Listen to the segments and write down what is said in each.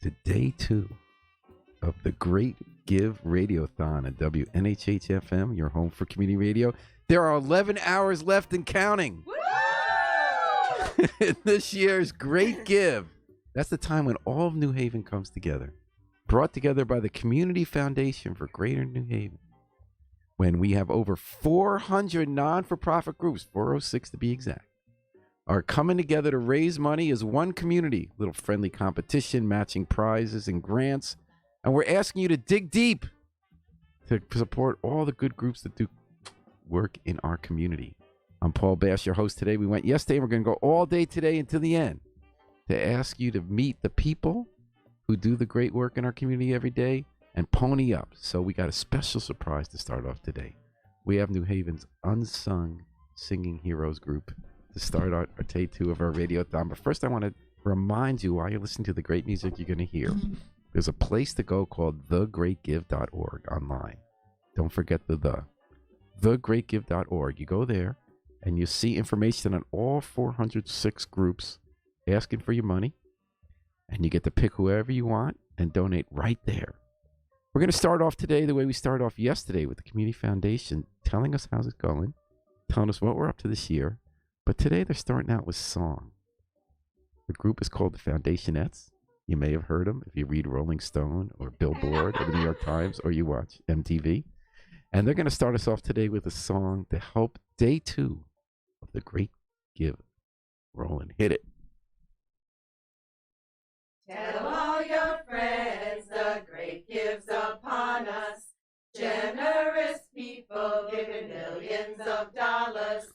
to day 2 of the Great Give Radiothon at WNHH-FM, your home for community radio. There are 11 hours left and counting. This year's Great Give. That's the time when all of New Haven comes together. Brought together by the Community Foundation for Greater New Haven. When we have over 400 non-for-profit groups, 406 to be exact, are coming together to raise money as one community. Little friendly competition, matching prizes and grants. And we're asking you to dig deep to support all the good groups that do work in our community. I'm Paul Bass, your host today. We went yesterday, and we're going to go all day today until the end to ask you to meet the people who do the great work in our community every day and pony up. So we got a special surprise to start off today. We have New Haven's unsung singing heroes group to start our day 2 of our radiothon. But first, I want to remind you, while you're listening to the great music you're going to hear, there's a place to go called thegreatgive.org online. Don't forget thegreatgive.org. You go there, and you see information on all 406 groups asking for your money, and you get to pick whoever you want and donate right there. We're going to start off today the way we started off yesterday with the Community Foundation telling us how's it going, telling us what we're up to this year. But today they're starting out with song. The group is called the Foundationettes. You may have heard them if you read Rolling Stone or Billboard or the New York Times or you watch MTV. And they're going to start us off today with a song to help day 2 of the Great Give. Roland, hit it. Tell all your friends the great give's upon us. Generous people giving millions of dollars.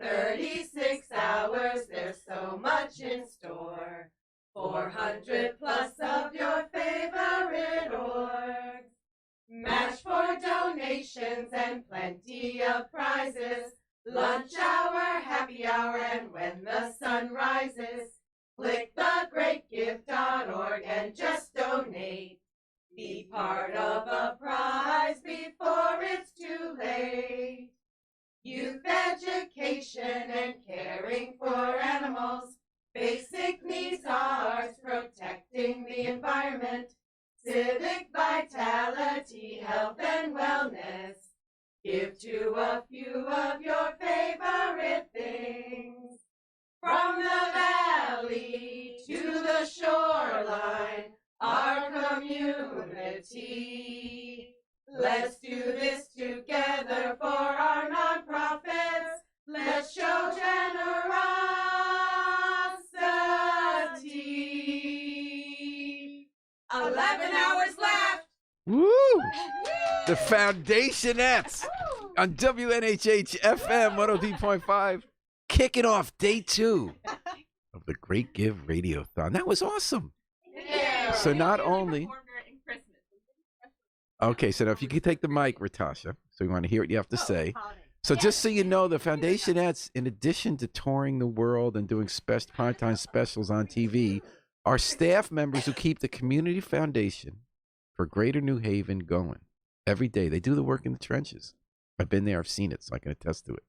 36 hours, there's so much in store. 400 plus of your favorite orgs. Match for donations and plenty of prizes. Lunch hour, happy hour, and when the sun rises. Click thegreatgive.org and just donate. Be part of a prize before it's too late. Youth education and caring for animals. Basic needs are protecting the environment. Civic vitality, health and wellness. Give to a few of your favorite things. From the valley to the shoreline, our community. Let's do this together for our nonprofits. Let's show generosity. 11 hours left. Woo! The Foundationettes on WNHH-FM 103.5. Kicking off day 2 of the Great Give Radiothon. That was awesome. Yeah. So not only... Okay, so now if you could take the mic, Ratasha, so we want to hear what you have to say. So just so you know, the Foundationettes, in addition to touring the world and doing primetime specials on TV, are staff members who keep the Community Foundation for Greater New Haven going every day. They do the work in the trenches. I've been there, I've seen it, so I can attest to it.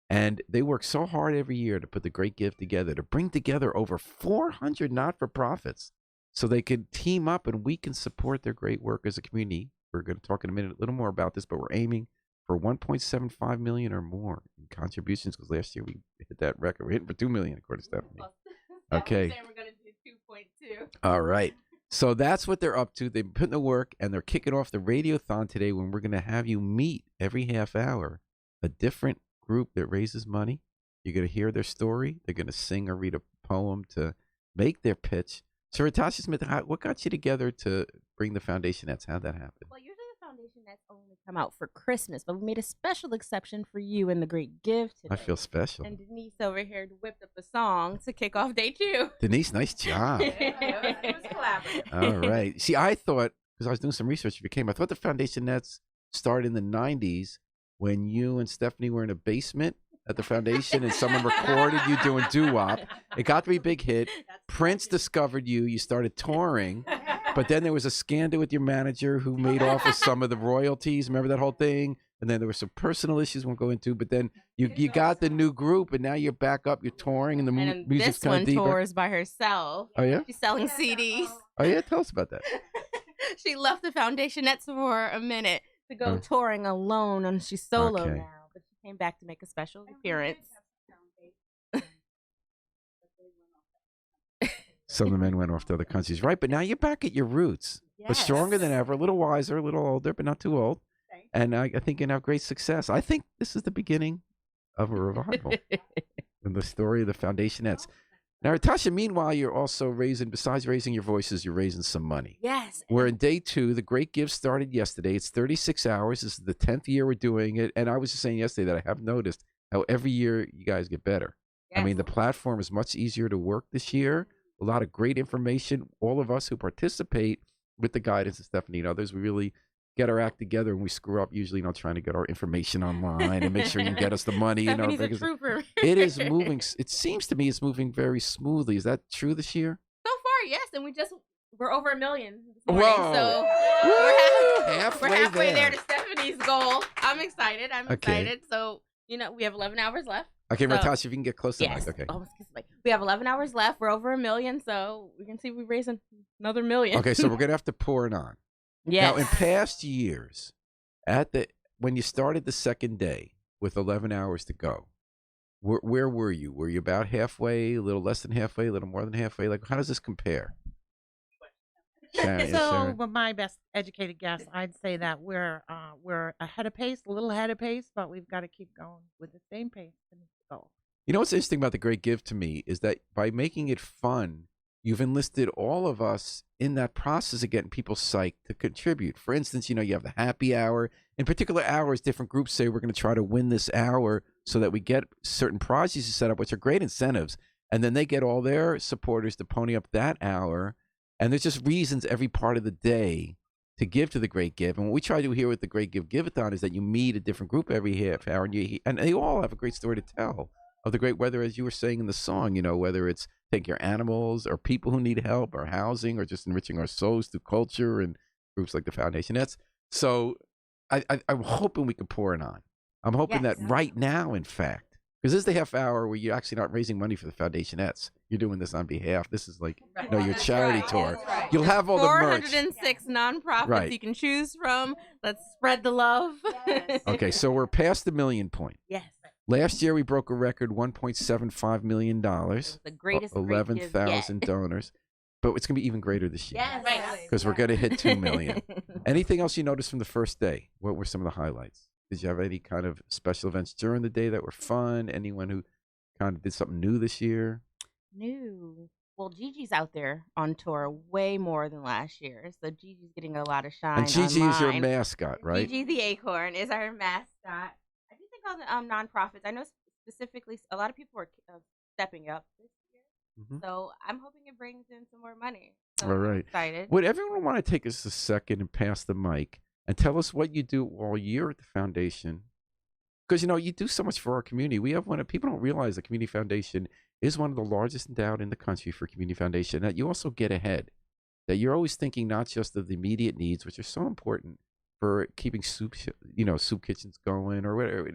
And they work so hard every year to put the Great Give together, to bring together over 400 not-for-profits so they can team up and we can support their great work as a community. We're going to talk in a minute a little more about this, but we're aiming for $1.75 million or more in contributions because last year we hit that record. We're hitting for $2 million, according to Stephanie. Okay. We're going to do 2.2. All right. So that's what they're up to. They've been putting the work, and they're kicking off the radiothon today when we're going to have you meet every half hour a different group that raises money. You're going to hear their story. They're going to sing or read a poem to make their pitch. So, Ratasha Smith, what got you together to bring the Foundationettes? How'd that happen? Well, usually the Foundationettes only come out for Christmas, but we made a special exception for you in the Great Give today. I feel special. And Denise over here whipped up a song to kick off day 2. Denise, nice job. It was collaborative. All right. See, I thought, because I was doing some research I thought the Foundationettes started in the 90s when you and Stephanie were in a basement at the foundation and someone recorded you doing doo-wop. It got to be a big hit. Prince discovered you. You started touring. But then there was a scandal with your manager who made off with some of the royalties. Remember that whole thing? and then there were some personal issues we won't go into. But then you got the new group, and now you're back up. You're touring, and the And then music's this kind one of deeper. tours by herself. Oh yeah. She's selling CDs. Oh yeah. Tell us about that. She left the Foundationettes for a minute to go touring alone, and she's solo Okay. now. But she came back to make a special appearance. Some of the men went off to other countries, right? But now you're back at your roots, but stronger than ever, a little wiser, a little older, but not too old. And I think you can have great success. I think this is the beginning of a revival in the story of the Foundationettes. Now, Natasha, meanwhile, you're also besides raising your voices, you're raising some money. Yes. We're in day 2. The Great Give started yesterday. It's 36 hours. This is the 10th year we're doing it. And I was just saying yesterday that I have noticed how every year you guys get better. Yes. I mean, the platform is much easier to work this year. A lot of great information. All of us who participate with the guidance of Stephanie and others, we really get our act together, and we screw up usually, trying to get our information online and make sure you can get us the money. Stephanie's a trooper. It is moving. It seems to me it's moving very smoothly. Is that true this year? So far, yes, and we're over 1 million this morning. Whoa. So Halfway we're halfway there. there to Stephanie's goal. I'm excited. Okay. Excited. So, we have 11 hours left. Okay, So- Natasha, if you can get close to Yes. the mic. Okay. Almost kissed the mic. We have 11 hours left. We're over 1 million, so we can see we're raising another 1 million. Okay, so we're going to have to pour it on. Yes. Now, in past years, when you started the second day with 11 hours to go, where were you? Were you about halfway, a little less than halfway, a little more than halfway? Like, how does this compare? Sharon, So, with my best educated guess, I'd say that we're ahead of pace, a little ahead of pace, but we've got to keep going with the same pace to meet the goal. You know what's interesting about the Great Give to me is that by making it fun, you've enlisted all of us in that process of getting people psyched to contribute. For instance, you have the happy hour. In particular hours, different groups say we're going to try to win this hour so that we get certain projects set up, which are great incentives. And then they get all their supporters to pony up that hour. And there's just reasons every part of the day to give to the Great Give. And what we try to do here with the Great Give-a-thon is that you meet a different group every half hour, and they all have a great story to tell of the great weather, as you were saying in the song, whether it's taking care of animals or people who need help or housing or just enriching our souls through culture and groups like the Foundationettes. So I'm hoping we can pour it on. I'm hoping that right now, in fact, because this is the half hour where you're actually not raising money for the Foundationettes. You're doing this on behalf. This is like, your charity tour. right. You'll have all the merch. 406 nonprofits Right. you can choose from. Let's spread the love. Yes. Okay, so we're past the million point. Yes. Last year we broke a record $1.75 million. The greatest great give 11,000 yet. donors. But it's going to be even greater this year. Yes. Right. Because we're going to hit 2 million. Anything else you noticed from the first day? What were some of the highlights? Did you have any kind of special events during the day that were fun? Anyone who kind of did something new this year? New. Well, Gigi's out there on tour way more than last year. So Gigi's getting a lot of shine. And Gigi is your online. mascot, right? Gigi the Acorn is our mascot. I do think all the nonprofits, I know specifically a lot of people are stepping up this year. Mhm. So I'm hoping it brings in some more money. So All I'm right. excited. Would everyone want to take us a second and pass the mic and tell us what you do all year at the foundation? Because, you do so much for our community. We have people don't realize the Community Foundation is one of the largest endowed in the country for Community Foundation, that you also get ahead, that you're always thinking not just of the immediate needs, which are so important for keeping soup kitchens going or whatever,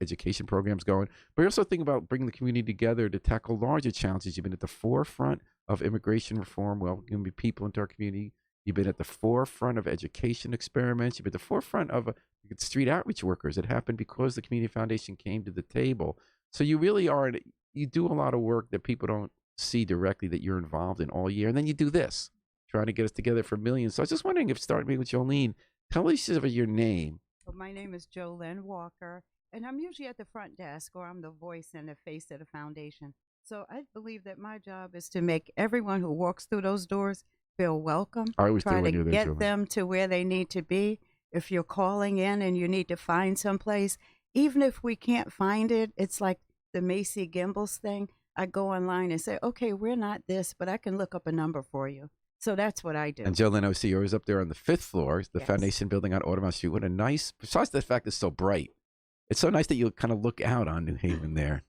education programs going, but you're also thinking about bringing the community together to tackle larger challenges. You've been at the forefront of immigration reform, welcoming people into our community. You've been at the forefront of education experiments. You've been at the forefront of street outreach workers. It happened because the Community Foundation came to the table. So you really are, you do a lot of work that people don't see directly that you're involved in all year. And then you do this, trying to get us together for millions. So I was just wondering if, starting me with Jolene, tell us your name. Well, my name is Jolene Walker, and I'm usually at the front desk, or I'm the voice and the face of the foundation. So I believe that my job is to make everyone who walks through those doors feel welcome. I always do try when to you're there, get Jolene. them to where they need to be. If you're calling in and you need to find someplace, even if we can't find it, it's like the Macy Gimbels thing. I go online and say, okay, we're not this, but I can look up a number for you. So that's what I do. And Jolene, I see yours up there on the 5th floor, the Yes. foundation building on Audubon Street. What a nice, besides the fact it's so bright, it's so nice that you kind of look out on New Haven there.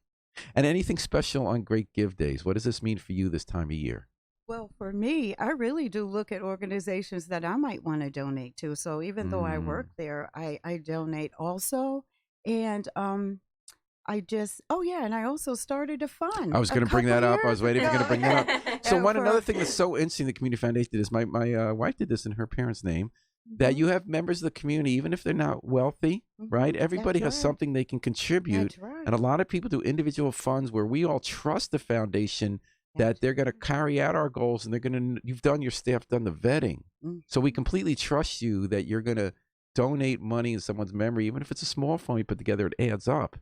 And anything special on Great Give Days? What does this mean for you this time of year? Well, for me, I really do look at organizations that I might want to donate to. So even though I Mm. work there, I donate also. And oh yeah, and I also started a fund I was a going to bring couple that up. I years was waiting for you to ago. bring that up. So another For thing that's so interesting, the Community Foundation did this. My wife did this in her parents' name. That Mhm, you have members of the community, even if they're not wealthy, right? mhm, Everybody that's has right. something they can contribute, That's right. and a lot of people do individual funds where we all trust the foundation that That's they're going to right. carry out our goals, and they're going to. You've done your staff done the vetting, Mhm. so we completely trust you that you're going to donate money in someone's memory, even if it's a small fund you put together. It adds up.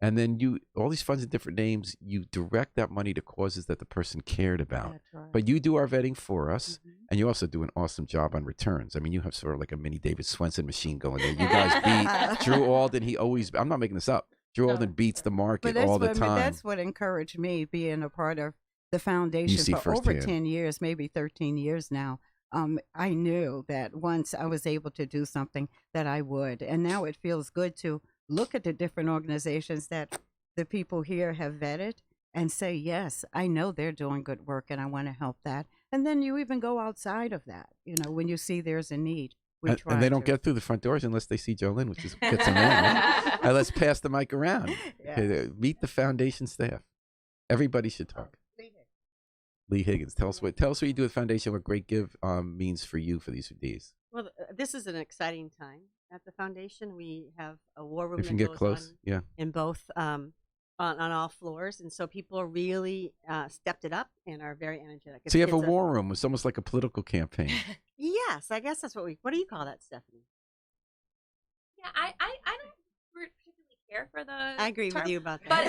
And then all these funds in different names, you direct that money to causes that the person cared about. That's right. But you do our vetting for us, Mhm. and you also do an awesome job on returns. I mean, you have sort of like a mini David Swenson machine going there. You guys beat Drew Alden. I'm not making this up. Drew No. Alden beats the But market that's all the what time. that's what encouraged me being a part of the You foundation see for over firsthand. 10 years, maybe 13 years now. I knew that once I was able to do something that I would. And now it feels good to look at the different organizations that the people here have vetted and say, yes, I know they're doing good work and I want to help that. And then you even go outside of that, when you see there's a need. We And try they don't to. get through the front doors unless they see Jolene, which is gets them in. Right? All right, let's pass the mic around. Yeah. Okay, meet the foundation staff. Everybody should talk. Lee Higgins, tell us what you do with foundation. What Great Give means for you for these days. Well, this is an exciting time at the foundation. We have a war room If you that can get goes close, on yeah. in both on all floors, and so people are really stepped it up and are very energetic. So you have a It's war room. It's almost like a political campaign. Yes, I guess that's what do you call that, Stephanie? Yeah, I don't particularly care for the I agree with term, you about that. but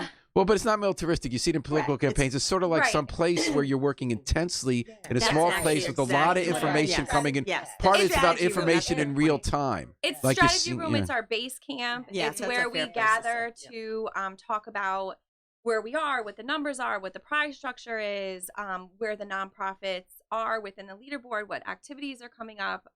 it's Well, but it's not militaristic. You see it in political Right. campaigns. It's sort of like Right. some place where you're working intensely in a That's small exactly- place with a lot of exactly what I- information yes, coming in. yes. Part of It's it's about strategy room, that's information a in good real point. it's time. Like you strategy see- room. yeah. It's our base camp. Yes, It's that's a where fair we place to gather say, to talk about where we are, what the numbers are, what the prize structure is, where the nonprofits are within the leaderboard, what activities are coming up.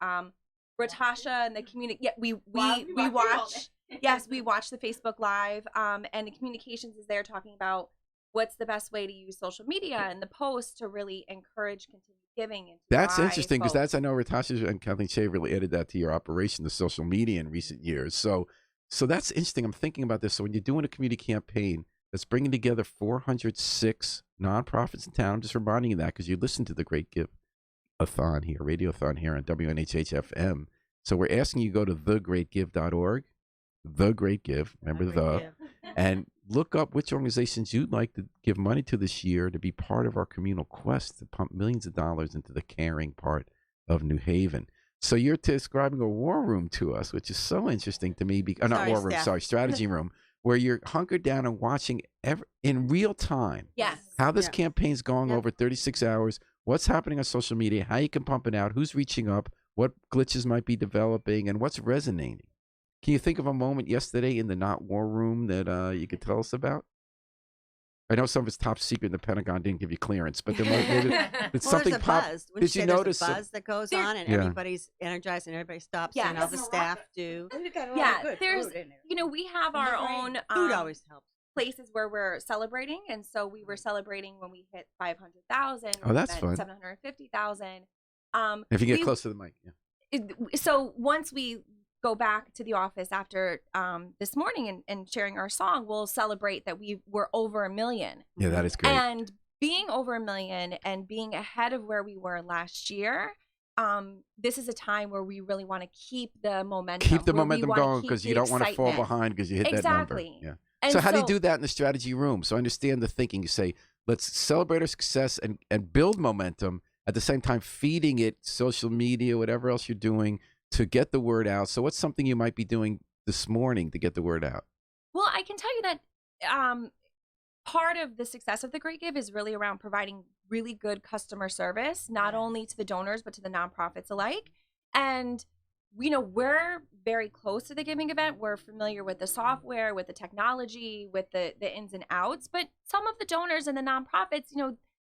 Ratasha and the community. Yeah, we watch. Yes, we watch the Facebook Live, and the communications is there talking about what's the best way to use social media and the posts to really encourage continued giving. And to That's drive interesting because folks. I know Ratasha and Kathleen Shea really added that to your operation, the social media in recent years. So that's interesting. I'm thinking about this. So when you're doing a community campaign that's bringing together 406 nonprofits in town, I'm just reminding you that because you listen to the Great Give-a-thon here, radiothon here on WNHH-FM. So we're asking you to go to thegreatgive.org, The Great Give, remember the, and look up which organizations you'd like to give money to this year to be part of our communal quest to pump millions of dollars into the caring part of New Haven. So you're describing a war room to us, which is so interesting to me. Not Sorry, war room, Steph. sorry, strategy room, where you're hunkered down and watching in real time Yes. how this Yeah. campaign's going Yep. over 36 hours, what's happening on social media, how you can pump it out, who's reaching up, what glitches might be developing, and what's resonating. Can you think of a moment yesterday in the not war room that you could tell us about? I know some of it's top secret and the Pentagon didn't give you clearance, but there maybe it's Well, something there's a pop. buzz. Wouldn't Did you say there's notice a buzz that goes There- on, and Yeah. everybody's energized, and everybody stops, and all the Yes. staff do. Yeah, there's, we have our own Food always helps. places where we're celebrating, and so we were celebrating when we hit 500,000. Oh, that's fun. 750,000. If you get we- close to the mic, yeah. So once we go back to the office after this morning and sharing our song, we'll celebrate that we're over 1 million. Yeah, that is great. And being over 1 million and being ahead of where we were last year, this is a time where we really want to keep the momentum. Keep the where we momentum wanna going keep because the you don't want to fall excitement. behind because you hit Exactly. that number. Yeah. And So how do you do that in the strategy room? So I understand the thinking. You say, let's celebrate our success and build momentum at the same time, feeding it social media, whatever else you're doing to get the word out. So what's something you might be doing this morning to get the word out? Well, I can tell you that part of the success of the Great Give is really around providing really good customer service, not only to the donors, but to the nonprofits alike. And, we're very close to the giving event. We're familiar with the software, with the technology, with the ins and outs. But some of the donors and the nonprofits,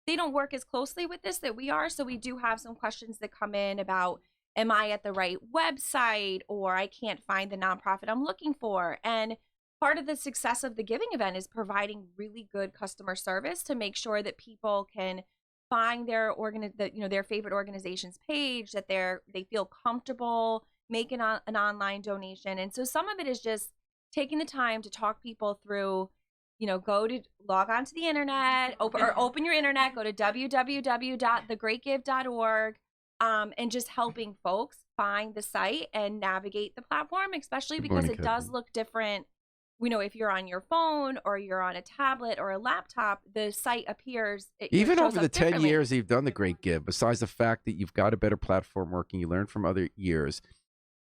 they don't work as closely with this that we are. So we do have some questions that come in about, am I at the right website, or I can't find the nonprofit I'm looking for? And part of the success of the giving event is providing really good customer service to make sure that people can find their their favorite organization's page, that they feel comfortable making an online donation. And so some of it is just taking the time to talk people through, log on to the internet, open your internet, go to www.thegreatgive.org, and just helping folks find the site and navigate the platform, especially because it does look different. If you're on your phone or you're on a tablet or a laptop, the site appears. Even over the 10 years you've done the Great Give, besides the fact that you've got a better platform working, you learn from other years.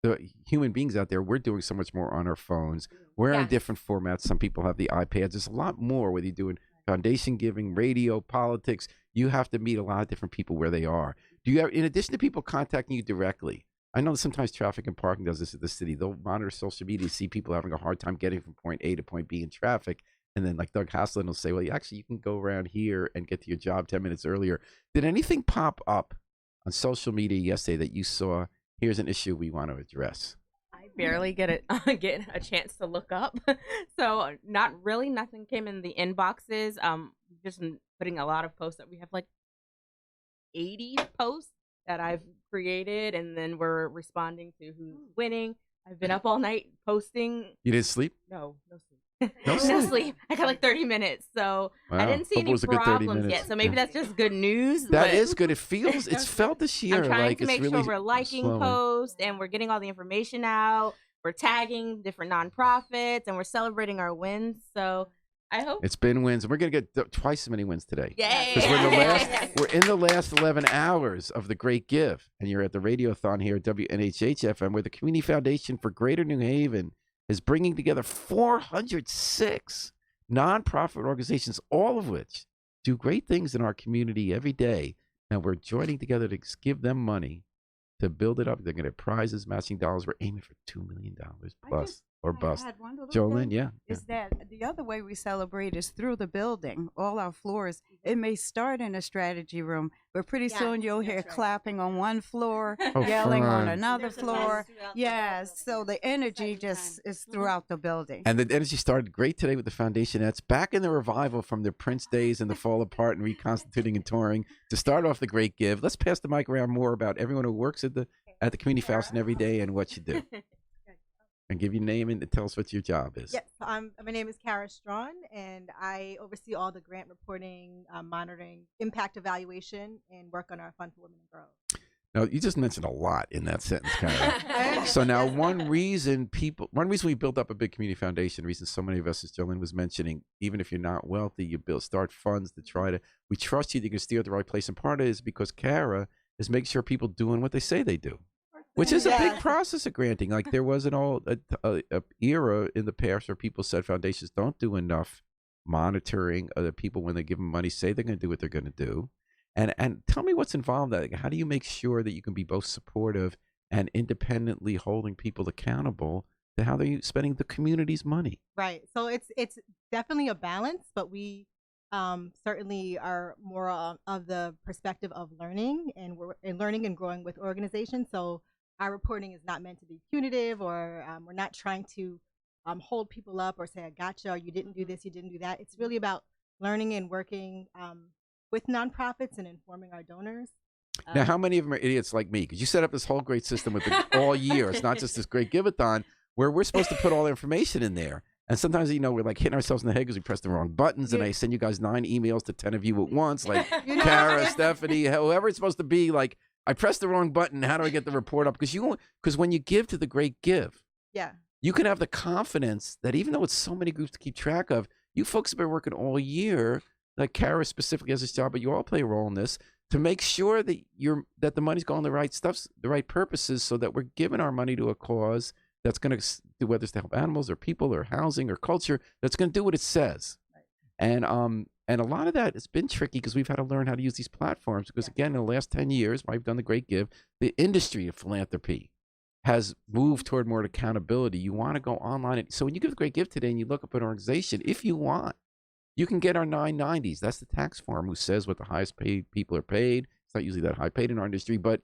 The human beings out there, we're doing so much more on our phones. We're in different formats. Some people have the iPads. There's a lot more, whether you're doing foundation giving, radio, politics. You have to meet a lot of different people where they are. Do you have, in addition to people contacting you directly, I know that sometimes traffic and parking does this at the city. They'll monitor social media, see people having a hard time getting from point A to point B in traffic. And then like Doug Haslin will say, well, actually, you can go around here and get to your job 10 minutes earlier. Did anything pop up on social media yesterday that you saw, here's an issue we want to address? I barely get a chance to look up. So nothing came in the inboxes. Just putting a lot of posts that we have, like 80 posts that I've created, and then we're responding to who's winning. I've been up all night posting. You didn't sleep? No sleep. No sleep. I got like 30 minutes, so I didn't see any problems yet. So maybe that's just good news. That is good. It feels, it's felt this year. I'm trying like to it's make really sure we're liking posts and we're getting all the information out. We're tagging different nonprofits and we're celebrating our wins. So I hope it's been wins, and we're gonna get twice as many wins today. Yay! Because we're in the last 11 hours of the Great Give, and you're at the Radiothon here at WNHH FM, where the Community Foundation for Greater New Haven is bringing together 406 nonprofit organizations, all of which do great things in our community every day. And we're joining together to give them money to build it up. They're going to have prizes, matching dollars. We're aiming for $2 million plus or bust. Jolene, yeah. Is that the other way we celebrate is through the building, all our floors. It may start in a strategy room, but pretty soon you'll hear clapping on one floor, yelling on another floor. Yes, so the energy just is throughout the building. And the energy started great today with the Foundationettes, back in the revival from their Prince days and the fall apart and reconstituting and touring to start off the Great Give. Let's pass the mic around more about everyone who works at the Community Foundation every day and what you do. And give your name and tell us what your job is. Yes, my name is Kara Strawn, and I oversee all the grant reporting, monitoring, impact evaluation, and work on our Fund for Women and Girls. Now, you just mentioned a lot in that sentence, Kara. So now one reason we built up a big community foundation, the reason so many of us, as Jolene was mentioning, even if you're not wealthy, you start funds to try to, we trust you that you can steer at the right place. And part of it is because Kara is making sure people doing what they say they do. Which is a big process of granting. Like there was a era in the past where people said foundations don't do enough monitoring other people when they give them money, say they're going to do what they're going to do. And tell me what's involved in that. Like, how do you make sure that you can be both supportive and independently holding people accountable to how they're spending the community's money? Right. So it's definitely a balance, but we certainly are more of the perspective of learning, and we're learning and growing with organizations. So our reporting is not meant to be punitive, or we're not trying to hold people up or say, I gotcha, or you didn't do this, you didn't do that. It's really about learning and working with nonprofits and informing our donors. Now, how many of them are idiots like me? Because you set up this whole great system with all year. It's not just this great give-a-thon where we're supposed to put all the information in there. And sometimes, we're like hitting ourselves in the head because we press the wrong buttons, and I send you guys 9 emails to 10 of you at once, like Kara, Stephanie, whoever it's supposed to be, like, I pressed the wrong button. How do I get the report up? Because when you give to the Great Give, you can have the confidence that even though it's so many groups to keep track of, you folks have been working all year, like Kara specifically has this job, but you all play a role in this, to make sure that that the money's going to the right stuff, the right purposes, so that we're giving our money to a cause that's going to do, whether it's to help animals or people or housing or culture, that's going to do what it says. And a lot of that has been tricky because we've had to learn how to use these platforms because, again, in the last 10 years, while I've done the Great Give, the industry of philanthropy has moved toward more accountability. You want to go online. So when you give the Great Give today and you look up an organization, if you want, you can get our 990s. That's the tax form who says what the highest paid people are paid. It's not usually that high paid in our industry, but,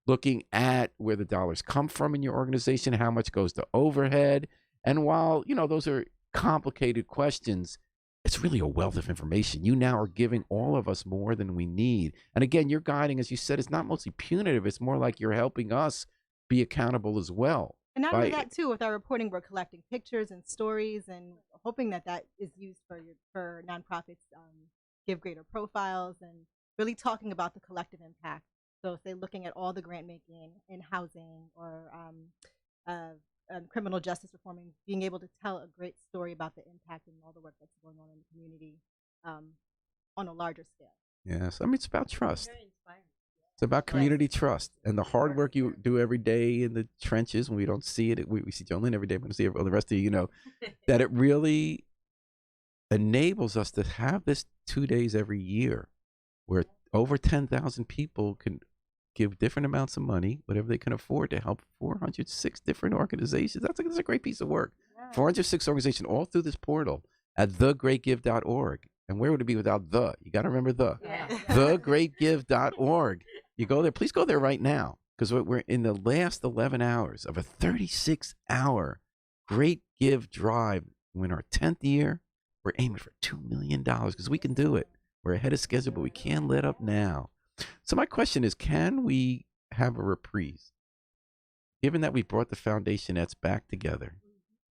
looking at where the dollars come from in your organization, how much goes to overhead. And while, those are complicated questions, it's really a wealth of information. You now are giving all of us more than we need. And again, you're guiding, as you said, it's not mostly punitive. It's more like you're helping us be accountable as well. And not only that, too, with our reporting, we're collecting pictures and stories and hoping that that is used for nonprofits, give greater profiles and really talking about the collective impact. So say looking at all the grant making in housing or criminal justice reforming, being able to tell a great story about the impact and all the work that's going on in the community on a larger scale. Yes, I mean, it's about trust. Very inspiring. It's about community trust and the hard work you do every day in the trenches when we don't see it. We see Jolene every day, but we see all the rest of you, that it really enables us to have this 2 days every year where over 10,000 people can give different amounts of money, whatever they can afford, to help 406 different organizations. That's a great piece of work. Yeah. 406 organizations all through this portal at thegreatgive.org. And where would it be without the? You got to remember the. Yeah. Thegreatgive.org. You go there. Please go there right now, because we're in the last 11 hours of a 36-hour Great Give Drive. We're in our 10th year. We're aiming for $2 million because we can do it. We're ahead of schedule, but we can't let up now. So my question is, can we have a reprise? Given that we brought the Foundationettes back together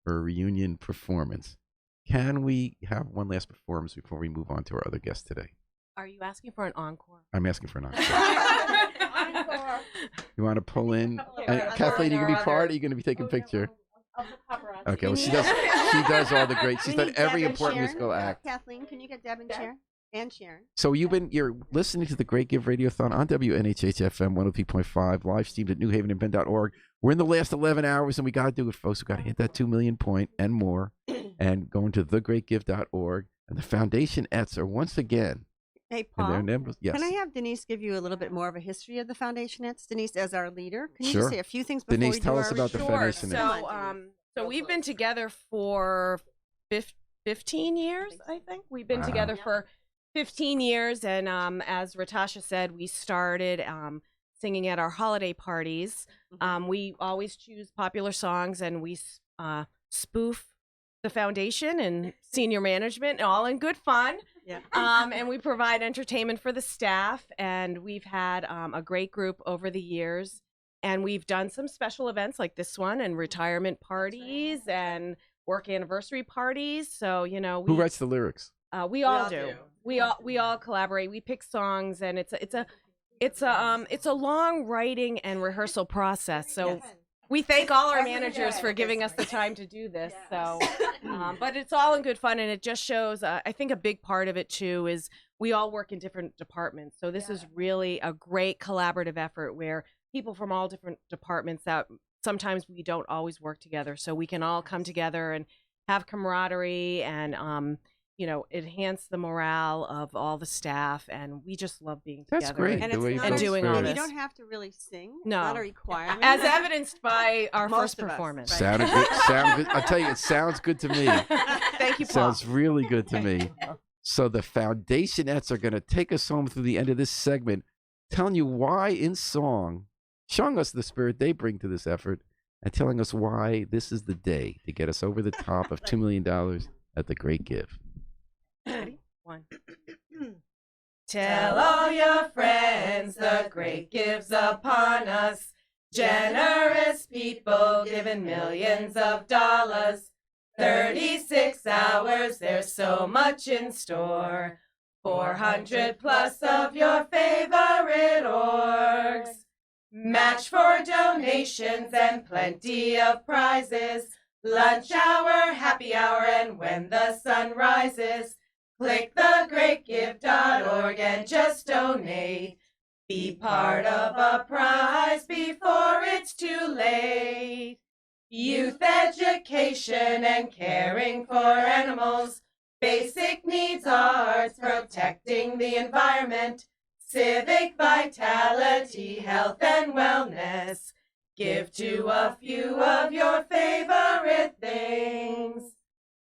for a reunion performance, can we have one last performance before we move on to our other guest today? Are you asking for an encore? I'm asking for an encore. You want to pull in? Kathleen, you going to be part? Or are you going to be taking a picture? Okay, well, she does all the great. She's done every important musical act. Kathleen, can you get Deb and Sharon? And Sharon. So you're listening to the Great Give Radiothon on WNHH-FM 103.5, live streamed at newhavenandbend.org. We're in the last 11 hours, and we got to do it, folks. We got to hit that 2 million point and more, and going to thegreatgive.org. And the Foundationettes are once again. Hey, Paul, yes. Can I have Denise give you a little bit more of a history of the Foundationettes? Denise, as our leader, can you Sure. just say a few things before Denise, we tell do us our about the Foundationettes. So we've been together for 15 years, I think. We've been together for 15 years, and as Ratasha said, we started singing at our holiday parties. We always choose popular songs, and we spoof the foundation and senior management, all in good fun. Yeah. And we provide entertainment for the staff, and we've had a great group over the years. And we've done some special events like this one, and retirement parties and work anniversary parties. So who writes the lyrics? We all do. We all collaborate. We pick songs, and it's a long writing and rehearsal process. So we thank all our managers for giving us the time to do this. So, but it's all in good fun, and it just shows. I think a big part of it too is we all work in different departments. So this is really a great collaborative effort where people from all different departments that sometimes we don't always work together, so we can all come together and have camaraderie and enhance the morale of all the staff, and we just love being together. That's great. And, doing all and this. you don't have to really sing. No. It's not a requirement. As evidenced by our Most first of us, performance. right. Sounded good. I tell you, it sounds good to me. Thank you, Paul. Sounds really good to me. So the Foundationettes are going to take us home through the end of this segment, telling you why in song, showing us the spirit they bring to this effort, and telling us why this is the day to get us over the top of $2 million at the Great Give. Ready? One. Tell all your friends the great gives upon us. Generous people giving millions of dollars. 36 hours, there's so much in store. 400 plus of your favorite orgs. Match for donations and plenty of prizes. Lunch hour, happy hour, and when the sun rises. Click thegreatgive.org and just donate. Be part of a prize before it's too late. Youth education and caring for animals. Basic needs arts, protecting the environment. Civic vitality, health and wellness. Give to a few of your favorite things.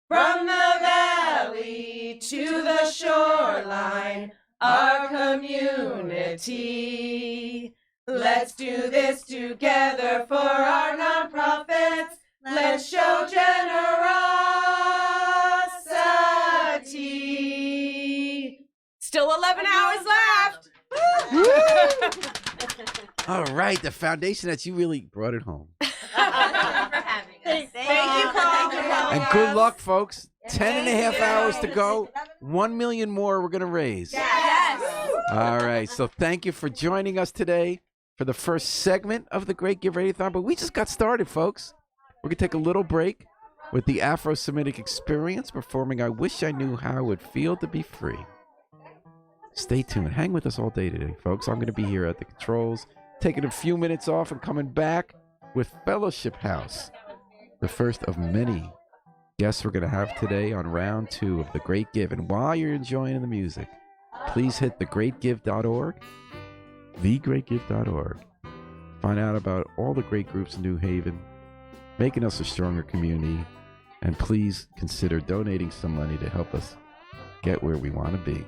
From the valley to the shoreline, our community. Let's do this together for our nonprofits. Let's show generosity. 11 hours left. All right, the Foundationettes, you really brought it home. Thank you, Paul. And good luck, folks. 10 and a half hours to go. 1 million more we're going to raise. Yes. All right, so thank you for joining us today for the first segment of the Great Give Radiothon. But we just got started, folks. We're going to take a little break with the Afro-Semitic Experience performing I Wish I Knew How It Would Feel to Be Free. Stay tuned. Hang with us all day today, folks. I'm going to be here at the controls, taking a few minutes off and coming back with Fellowship House, the first of many guests we're going to have today on round 2 of The Great Give. And while you're enjoying the music, please hit thegreatgive.org, thegreatgive.org. Find out about all the great groups in New Haven, making us a stronger community, and please consider donating some money to help us get where we want to be.